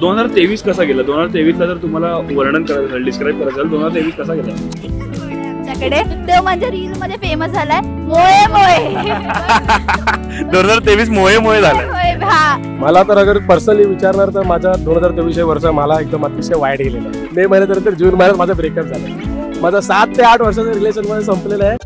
2023 कसा गेला? 2023 ला जर तुम्हाला वर्णन करायचं असेल, डिस्क्राईब करायचं असेल, 2023 कसा गेला? आमच्याकडे तो म्हणजे रील मध्ये फेमस झालाय मोये मोये 2023 मोये मोये झालं. मोये हा. मला तर अगर पर्सनली विचारणार तर माझा 2023 वर्ष मला एकदम अतिशय वाईट गेलेलं आहे. मे महिन्यानंतर जून महिन्यात माझा ब्रेकअप झाला. माझा 7 ते 8 वर्षाचं रिलेशन मध्ये संपलेलं आहे.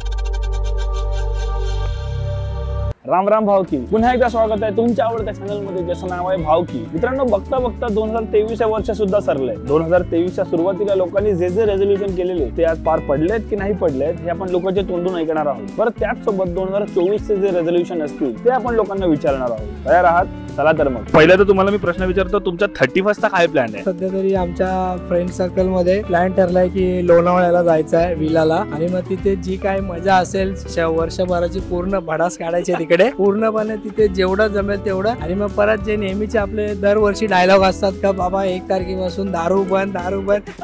राम राम भावकी, पुन्हा एकदा स्वागत आहे तुमच्या आवडत्या चॅनल मध्ये, ज्याचं नाव आहे भावकी. मित्रांनो, बघता बघता 2023 वर्ष सुद्धा सरलंय. 2023च्या सुरुवातीला लोकांनी जे जे रेझोल्युशन केलेले ते आज पार पडलेत की नाही पडलेत हे आपण लोकांच्या तोंडून ऐकणार आहोत. बरं, त्याच सोबत 2024चे जे रेझोल्युशन असतील ते आपण लोकांना विचारणार आहोत. तयार आहात? चला तर मग पहिला तर तुम्हाला मी प्रश्न विचारतो, तुमचा 31 चा काय प्लॅन आहे? सध्या तरी आमच्या फ्रेंड सर्कल मध्ये प्लॅन ठरलाय की लोणावळ्याला जायचं आहे विलाला, आणि मग तिथे जी काय मजा असेल वर्षभराची पूर्ण भडास काढायची तिकडे पूर्णपणे, तिथे जेवढं जमेल तेवढं. आणि मग परत जे नेहमीचे आपले दरवर्षी डायलॉग असतात का बाबा 1 तारखेपासून दारू बंद,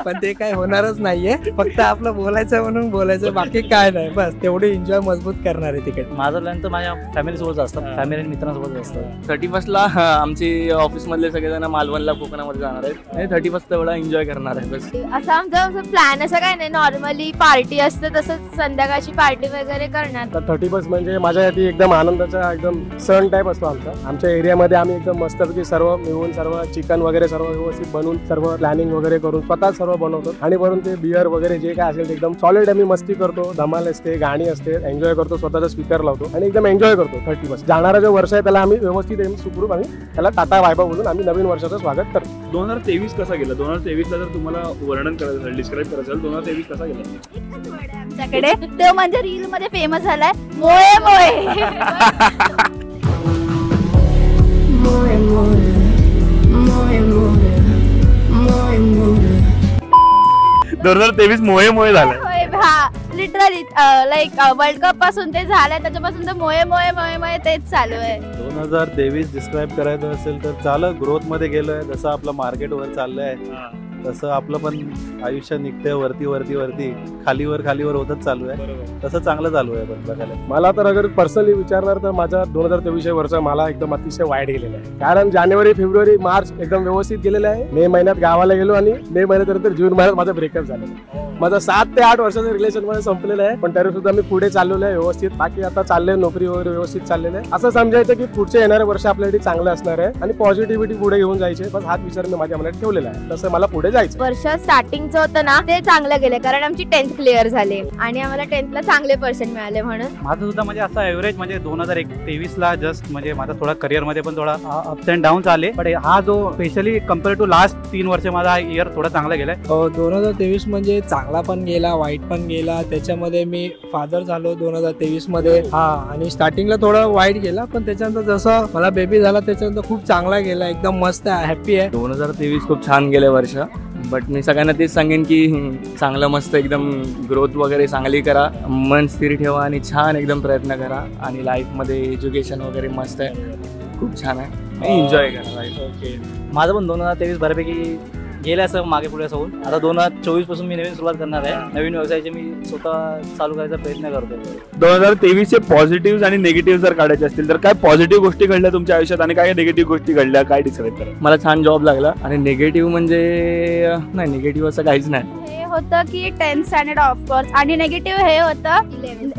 पण ते काय होणारच नाहीये. फक्त आपलं बोलायचं म्हणून बोलायचं, बाकी काय नाही. बस तेवढी एन्जॉय मजबूत करणार आहे तिकडे. माझं प्लॅन तर माझ्या फॅमिली सोबत असतात, फॅमिली आणि मित्रांसोबत असतात. 31 ला आमची ऑफिस मधले सगळेजण मालवणला कोकणामध्ये जाणार आहेत आणि 31 तेवढा एन्जॉय करणार आहे. बस असं आमचा प्लॅन असं काय नाही, नॉर्मली पार्टी असते तसंच संध्याकाळची पार्टी वगैरे करणार. तर 31 म्हणजे माझ्यासाठी एकदम आनंदाचा एकदम सण टाईप असतो आमचा. आमच्या एरियामध्ये आम्ही एकदम मस्तपैकी सर्व मिळून सर्व चिकन वगैरे सर्व व्यवस्थित बनवून सर्व प्लॅनिंग वगैरे करून स्वतः सर्व बनवतो. आणि वरून ते बियर वगैरे जे काय असेल ते एकदम सॉलिड आम्ही मस्ती करतो, धमाल असते, गाणी असते, एन्जॉय करतो, स्वतःचा स्पीकर लावतो आणि एकदम एन्जॉय करतो. 31 जाणारा जो वर्ष आहे त्याला आम्ही व्यवस्थित सुखरूप आम्ही त्याला टाटा वायबा बोलून आम्ही नवीन वर्षाचं स्वागत करतो. 2023 कसा गेला? 2023 ला जर तुम्हाला वर्णन करायचं असेल, डिस्क्राईब करायचं असेल, 2023 कसा गेला? आमच्याकडे तो म्हणजे रील मध्ये फेमस झालाय मोये मोये 2023 मोये मोये झालं. हा. लिटरली लाईक वर्ल्ड कप पासून ते झालंय, त्याच्यापासून तर मोये मोये मोये मोये तेच चालू आहे. 2023 डिस्क्राईब करायचं असेल तर चालू ग्रोथ मध्ये गेलोय. जसं आपलं मार्केट वर चाललंय तसं आपलं पण आयुष्य निघतंय वरती वरती वरती, खालीवर होतच चालू आहे. तसं चांगलं चालू आहे. पण बघायला मला तर अगर पर्सनली विचारणार तर माझा 2023 वर्ष मला एकदम अतिशय वाईट गेलेलं आहे. कारण जानेवारी, फेब्रुवारी, मार्च एकदम व्यवस्थित गेलेलं आहे. मे महिन्यात गावाला गेलो आणि मे महिन्यानंतर जून महिन्यात माझा ब्रेकअप झालेला. माझा 7 ते 8 वर्षाचं रिलेशन मध्ये संपलेलं आहे. पण तरी सुद्धा मी पुढे चाललेलो आहे व्यवस्थित. बाकी आता चाललंय, नोकरी वगैरे व्यवस्थित चाललेलं आहे. असं समजायचं की पुढचे येणारे वर्ष आपल्यासाठी चांगलं असणार आहे आणि पॉझिटिव्हिटी पुढे घेऊन जायचे. बस हाच विचार मी माझ्या मनात ठेवलेला आहे. तसं मला पुढे जायचं. वर्ष स्टार्टिंगचं होतं ना ते चांगलं गेले, कारण आमची 10th क्लिअर झाली आणि आम्हाला 10th ला चांगले पर्सेंट मिळाले. म्हणून माझं सुद्धा म्हणजे असं एव्हरेज म्हणजे 2023 ला जस्ट म्हणजे माझा थोडा करिअर मध्ये पण थोडा अप्स अँड डाऊन आले. पण हा जो स्पेशली कम्पेअर टू लास्ट 3 वर्ष माझा इयर थोडा चांगला गेलाय. 2023 म्हणजे चांगला पण गेला, वाईट पण गेला. त्याच्यामध्ये मी फादर झालो 2023 मध्ये. आणि स्टार्टिंगला थोडा वाईट गेला, पण त्याच्यानंतर जसं मला बेबी झाला त्याच्यानंतर खूप चांगला गेला, एकदम मस्त हॅप्पी आहे. 2023 खूप छान गेले वर्ष. बट मी सगळ्यांना तेच सांगेन की चांगलं मस्त एकदम ग्रोथ वगैरे चांगली करा, मन स्थिर ठेवा आणि छान एकदम प्रयत्न करा. आणि लाईफमध्ये एज्युकेशन वगैरे मस्त आहे, खूप छान आहे, एन्जॉय करा लाईफ. ओके, माझं पण 2023 बऱ्यापैकी गेलं असं मागे पुढे असं होऊन. आता 2024 पासून मी नवीन सुरुवात करणार आहे. नवीन व्यवसायाचे मी स्वतः चालू करायचा प्रयत्न करतोय. 2023 चे पॉझिटिव्ह आणि निगेटिव्ह जर काढायचे असतील तर काय पॉझिटिव्ह गोष्टी घडल्या तुमच्या आयुष्यात आणि काय निगेटिव्ह गोष्टी घडल्या, काय डिस्क्राईब करा? मला छान जॉब लागला. आणि निगेटिव्ह म्हणजे नाही, निगेटिव्ह असं काहीच नाही. हे होतं की 10th स्टँडर्ड ऑफकोर्स, आणि निगेटिव्ह हे होतं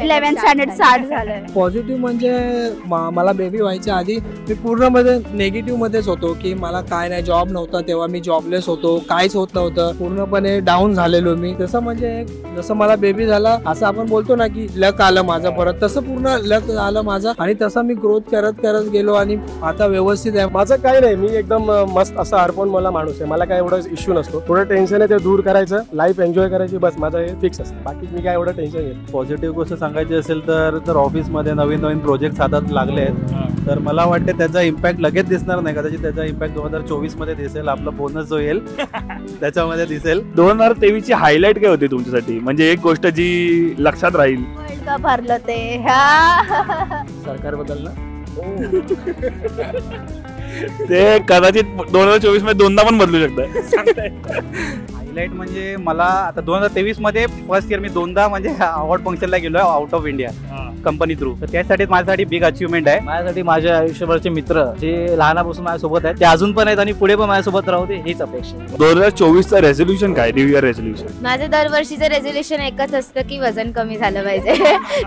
11th स्टँडर्ड स्टार्ट झालं. पॉझिटिव्ह म्हणजे मला बेबी व्हायच्या आधी मी पूर्ण मध्ये निगेटिव्ह मध्येच होतो की मला काय नाही, जॉब नव्हता तेव्हा मी जॉबलेस होतो, काहीच होत नव्हतं, पूर्णपणे डाऊन झालेलो मी. तसं म्हणजे जसं मला बेबी झाला असं आपण बोलतो ना की लक आलं माझं परत, तसं पूर्ण लक आलं माझं. आणि तसं मी ग्रोथ करत गेलो आणि आता व्यवस्थित आहे. माझं काही नाही, मी एकदम मस्त असं अर्पण मला माणूस आहे. मला काय एवढं इश्यू नसतो. थोडं टेन्शन आहे ते दूर करायचं, लाईफ एन्जॉय करायची, बस माझं हे फिक्स असतं. बाकी मी काय एवढं टेन्शन घेत. पॉझिटिव्ह गोष्ट सांगायची असेल तर ऑफिसमध्ये नवीन प्रोजेक्ट हातात लागले आहेत. तर मला वाटते त्याचा इम्पॅक्ट लगेच दिसणार नाही, कदाचित त्याचा इम्पॅक्ट 2024 मध्ये दिसेल. आपला बोनस जो येईल त्याच्यामध्ये दिसेल. 2023 ची हायलाइट काय होती तुमच्यासाठी? म्हणजे एक गोष्ट जी लक्षात राहील. वर्ल्ड कप हरलं ते सरकार बदललं ते कदाचित 2024 मध्ये दोनदा पण बदलू शकतं. हायलाइट म्हणजे मला आता 2023 मध्ये फर्स्ट इयर मी 2दा म्हणजे अवॉर्ड फंक्शनला गेलो out of India company through. तर त्यासाठी माझ्यासाठी बिग अचिव्हमेंट आहे. माझ्यासाठी माझ्या आयुष्यभरचे मित्र जे लहानापासून माझ्यासोबत आहेत ते अजून पण आहेत आणि पुढे पण माझ्यासोबत राहू दे हीच अपेक्षा आहे. 2024चा रेझोल्युशन काय, न्यू इयर रेझोल्युशन? माझं दरवर्षीचं रेझोल्युशन एकच असतं की वजन कमी झालं पाहिजे.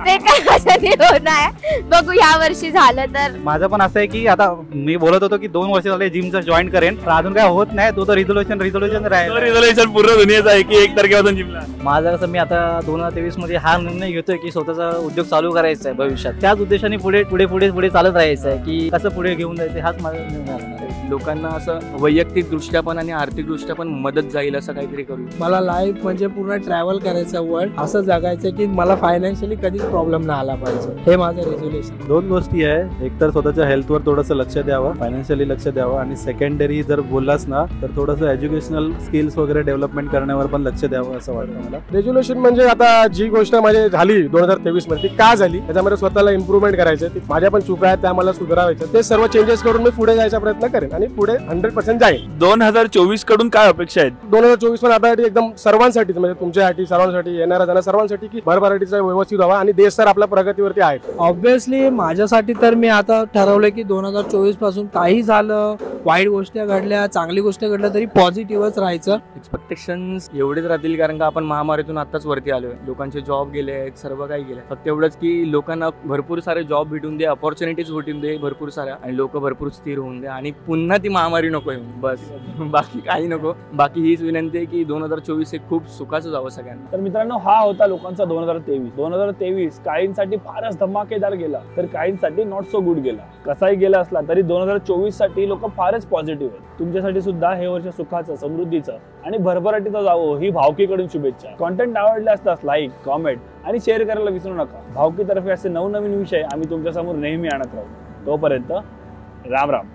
ते काय माझ्याने होत नाही. बघू या वर्षी झालं तर. माझं पण असं आहे की आता मी बोलत होतो की 2 वर्ष झाले जिमचं जॉईन करेन, पण अजून काय होत नाही. तो तर रिझोल्युशन राहील. रेझोल्युशन पूर्ण दुनियेचं आहे की 1 तारखेपासून जिमला. माझं कसं मी आता 2023 मध्ये हा निर्णय घेतोय की स्वतःचा उद्योग चालू करायचा आहे भविष्यात. त्याच उद्देशाने पुढे पुढे पुढे पुढे चालत राहायचं आहे की कसं पुढे घेऊन जायचं हाच माझा निर्णय आहे. लोकांना असं वैयक्तिक दृष्ट्या पण आणि आर्थिक दृष्ट्या पण मदत जाईल असं काहीतरी करू. मला लाईफ म्हणजे पूर्ण ट्रॅव्हल करायचं, वर्ल्ड असं जगायचं की मला फायनान्शियली कधीच प्रॉब्लेम नाही आला पाहिजे. हे माझं रेझोल्युशन. 2 गोष्टी आहे. एक तर स्वतःच्या हेल्थवर थोडंसं लक्ष द्यावं, फायनान्शियली लक्ष द्यावं, आणि सेकंडरी जर बोललास ना तर थोडंसं एज्युकेशनल स्किल्स वगैरे डेव्हलपमेंट करण्यावर पण लक्ष द्यावं असं वाटतं मला. रेझोल्युशन म्हणजे आता जी गोष्ट माझी झाली 2023 मध्ये ती का झाली त्याच्यामध्ये स्वतःला इम्प्रुव्हमेंट करायचं. माझ्या पण चुका आहेत त्या मला सुधारायच्या. ते सर्व चेंजेस करून मी पुढे जायचा प्रयत्न करेन आणि पुढे 100% जाईल. 2024 कडून काय अपेक्षा आहेत? 2024 पण आपल्यासाठी एकदम सर्वांसाठी म्हणजे तुमच्यासाठी सर्वांसाठी येणाऱ्या जाणार सर्वांसाठी की भरभराटीचा व्यवस्थित व्हावा आणि देश तर आपल्या प्रगतीवरती आहे. ऑब्व्हियसली माझ्यासाठी तर मी आता ठरवलंय की 2024 पासून काही झालं, वाईट गोष्टी घडल्या, चांगली गोष्ट घडल्या तरी पॉझिटिव्हच राहायचं. एक्सपेक्टेशन्स एवढेच राहतील कारण का आपण महामारीतून आताच वरती आलोय. लोकांचे जॉब गेले आहेत, सर्व काही गेले. फक्त एवढंच की लोकांना भरपूर सारे जॉब भेटून दे, अपॉर्च्युनिटीज भेटून दे भरपूर साऱ्या, आणि लोक भरपूर स्थिर होऊन दे आणि पुन्हा ती महामारी नको येऊन. बस बाकी काही नको. बाकी हीच विनंती आहे की 2024 हे खूप सुखाचं जावं सगळ्यांना. तर मित्रांनो, हा होता लोकांचा 2023. काहींसाठी फारच धमाकेदार गेला तर काहींसाठी नॉट सो गुड गेला. कसाही गेला असला तरी 2024 साठी लोक फारच पॉझिटिव्ह आहेत. तुमच्यासाठी सुद्धा हे वर्ष सुखाचं, समृद्धीचं आणि भरभराटीचं जावं ही भावकीकडून शुभेच्छा. कॉन्टेंट आवडले असल्यास लाईक, कॉमेंट आणि शेअर करायला विसरू नका. भावकीतर्फे असे नवनवीन विषय आम्ही तुमच्यासमोर नेहमी आणत राहू. तोपर्यंत राम राम.